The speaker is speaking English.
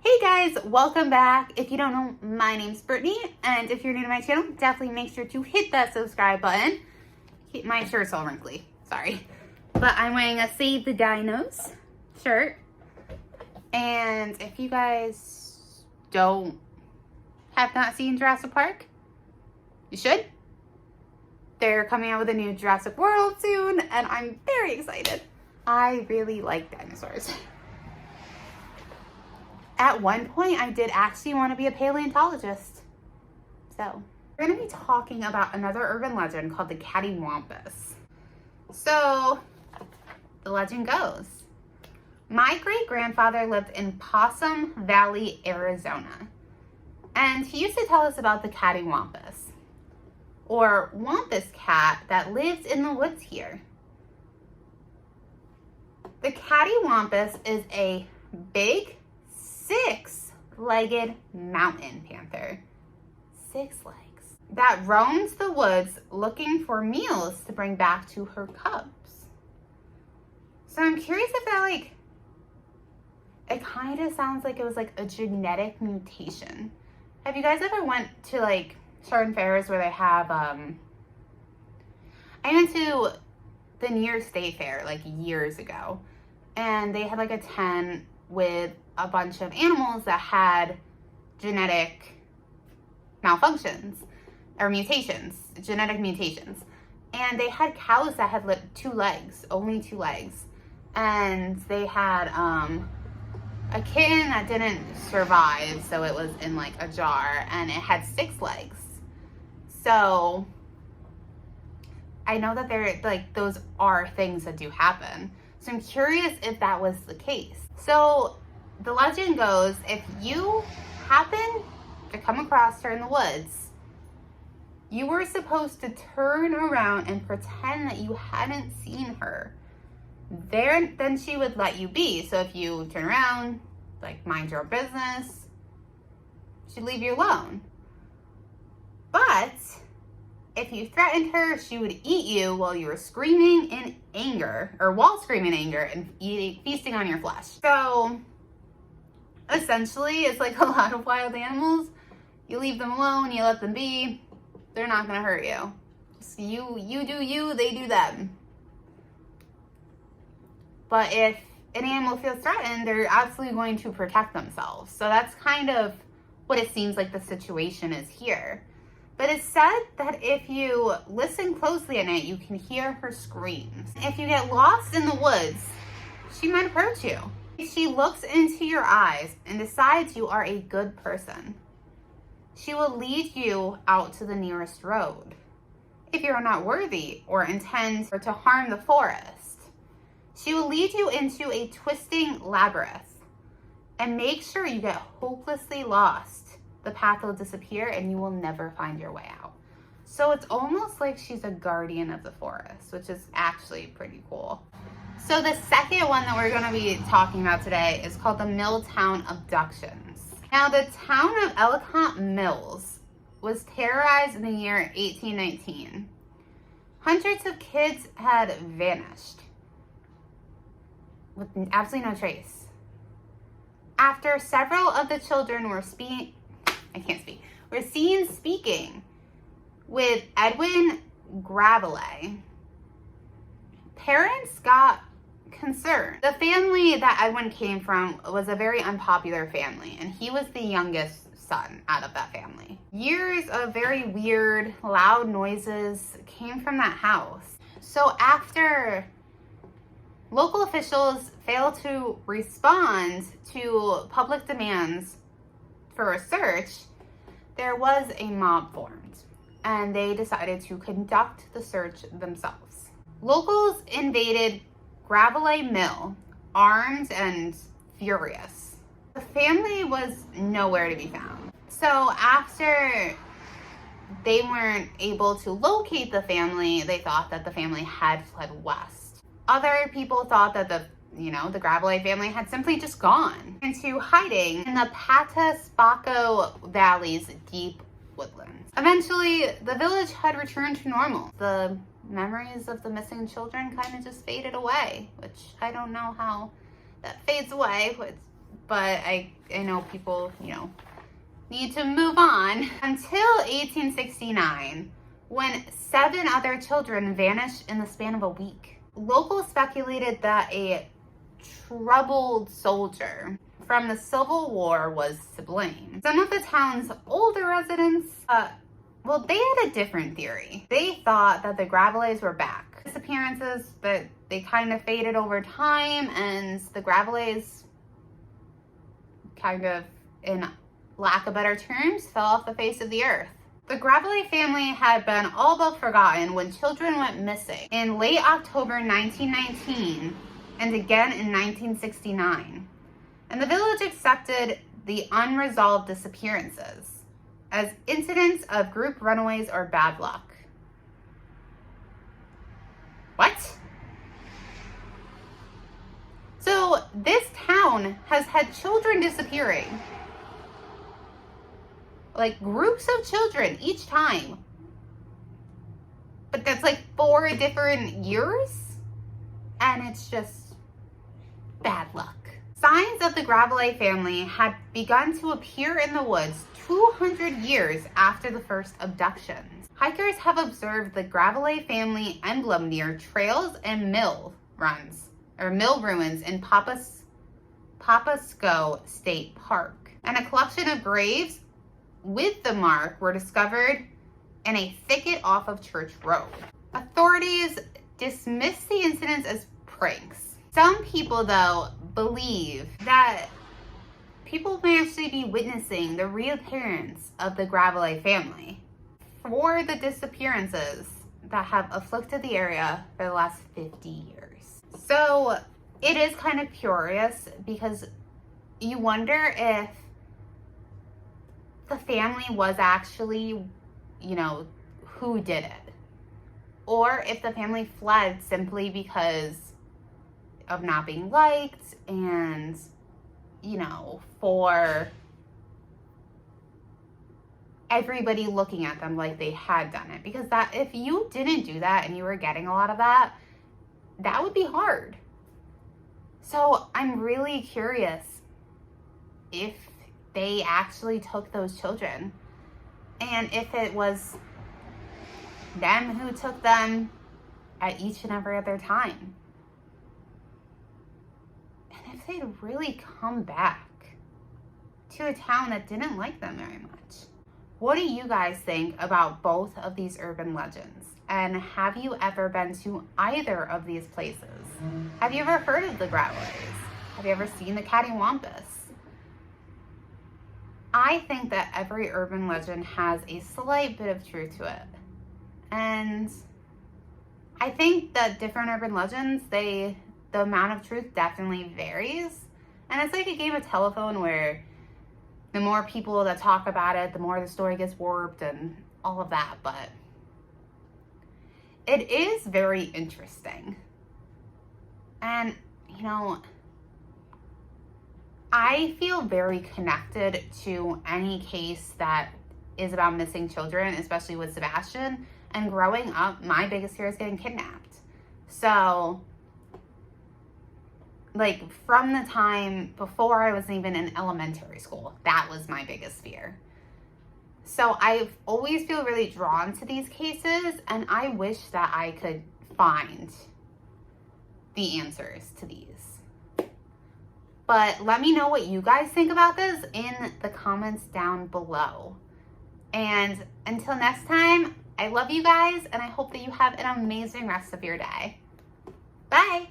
Hey guys, welcome back. If you don't know, my name's Brittany, and if you're new to my channel, definitely make sure to hit that subscribe button. My shirt's all wrinkly, sorry. But I'm wearing a Save the Dinos shirt. And if you guys have not seen Jurassic Park, you should. They're coming out with a new Jurassic World soon, and I'm very excited. I really like dinosaurs. At one point, I did actually want to be a paleontologist. So, we're going to be talking about another urban legend called the Cattywampus. So, the legend goes, my great-grandfather lived in Possum Valley, Arizona. And he used to tell us about the Cattywampus, or wampus cat that lives in the woods here. The Cattywampus is a big, six-legged mountain panther, 6 legs, that roams the woods looking for meals to bring back to her cubs. So I'm curious if that, it kind of sounds like it was a genetic mutation. Have you guys ever went to certain fairs where they have, I went to the New York State Fair years ago, and they had a tent with a bunch of animals that had genetic malfunctions or mutations, genetic mutations. And they had cows that had 2 legs, only 2 legs. And they had a kitten that didn't survive, so it was in a jar, and it had 6 legs. So I know that those are things that do happen. So I'm curious if that was the case. So the legend goes, if you happen to come across her in the woods, you were supposed to turn around and pretend that you hadn't seen her. Then she would let you be. So if you turn around, mind your business, she'd leave you alone. But if you threatened her, she would eat you while you were screaming in anger, or while screaming in anger and feasting on your flesh. So essentially, it's like a lot of wild animals. You leave them alone, you let them be, they're not gonna hurt you. Just you do you, they do them. But if an animal feels threatened, they're absolutely going to protect themselves. So that's kind of what it seems like the situation is here. But it's said that if you listen closely at night, you can hear her screams. If you get lost in the woods, she might approach you. She looks into your eyes and decides you are a good person. She will lead you out to the nearest road. If you are not worthy or intend to harm the forest, she will lead you into a twisting labyrinth and make sure you get hopelessly lost. The path will disappear and you will never find your way out. So it's almost like she's a guardian of the forest, which is actually pretty cool. So the second one that we're going to be talking about today is called the Milltown Abductions. Now, the town of Ellicott Mills was terrorized in the year 1819. Hundreds of kids had vanished with absolutely no trace. After several of the children were seen speaking with Edwin Gravelys, parents got concerned. The family that Edwin came from was a very unpopular family, and he was the youngest son out of that family. Years of very weird, loud noises came from that house. So after local officials failed to respond to public demands for a search, there was a mob formed, and they decided to conduct the search themselves. Locals invaded Gravelys Mill, armed and furious. The family was nowhere to be found. So after they weren't able to locate the family, they thought that the family had fled west. Other people thought that the Gravelys family had simply just gone into hiding in the Pataspaco Valley's deep woodlands. Eventually, the village had returned to normal. The memories of the missing children kind of just faded away, which I don't know how that fades away. It's but I know people, need to move on. Until 1869, when 7 other children vanished in the span of a week. Locals speculated that a troubled soldier from the Civil War was to blame. Some of the town's older residents, they had a different theory. They thought that the gravelys were back. Disappearances, but they kind of faded over time, and the gravelys kind of, in lack of better terms, fell off the face of the earth. The Gravelly family had been all but forgotten when children went missing in late October 1919 and again in 1969. And the village accepted the unresolved disappearances as incidents of group runaways or bad luck. What? So this town has had children disappearing. Like groups of children each time. But that's like 4 different years? And it's just bad luck. Signs of the Gravelly family had begun to appear in the woods 200 years after the first abductions. Hikers have observed the Gravelly family emblem near trails and mill ruins in Papasco State Park. And a collection of graves with the mark were discovered in a thicket off of Church Road. Authorities dismissed the incidents as pranks. Some people, though, believe that people may actually be witnessing the reappearance of the Gravelly family for the disappearances that have afflicted the area for the last 50 years. So it is kind of curious because you wonder if the family was actually, who did it. Or if the family fled simply because of not being liked and, for everybody looking at them like they had done it. Because that, if you didn't do that and you were getting a lot of that, that would be hard. So I'm really curious if they actually took those children and if it was them who took them at each and every other time. And if they'd really come back to a town that didn't like them very much. What do you guys think about both of these urban legends? And have you ever been to either of these places? Have you ever heard of the Gravelys? Have you ever seen the Cattywampus? I think that every urban legend has a slight bit of truth to it. And I think that different urban legends, the amount of truth definitely varies. And it's like a game of telephone where the more people that talk about it, the more the story gets warped and all of that. But it is very interesting. And, I feel very connected to any case that is about missing children, especially with Sebastian. And growing up, my biggest fear is getting kidnapped. So, from the time before I was even in elementary school, that was my biggest fear. So I always feel really drawn to these cases, and I wish that I could find the answers to these. But let me know what you guys think about this in the comments down below. And until next time, I love you guys, and I hope that you have an amazing rest of your day. Bye!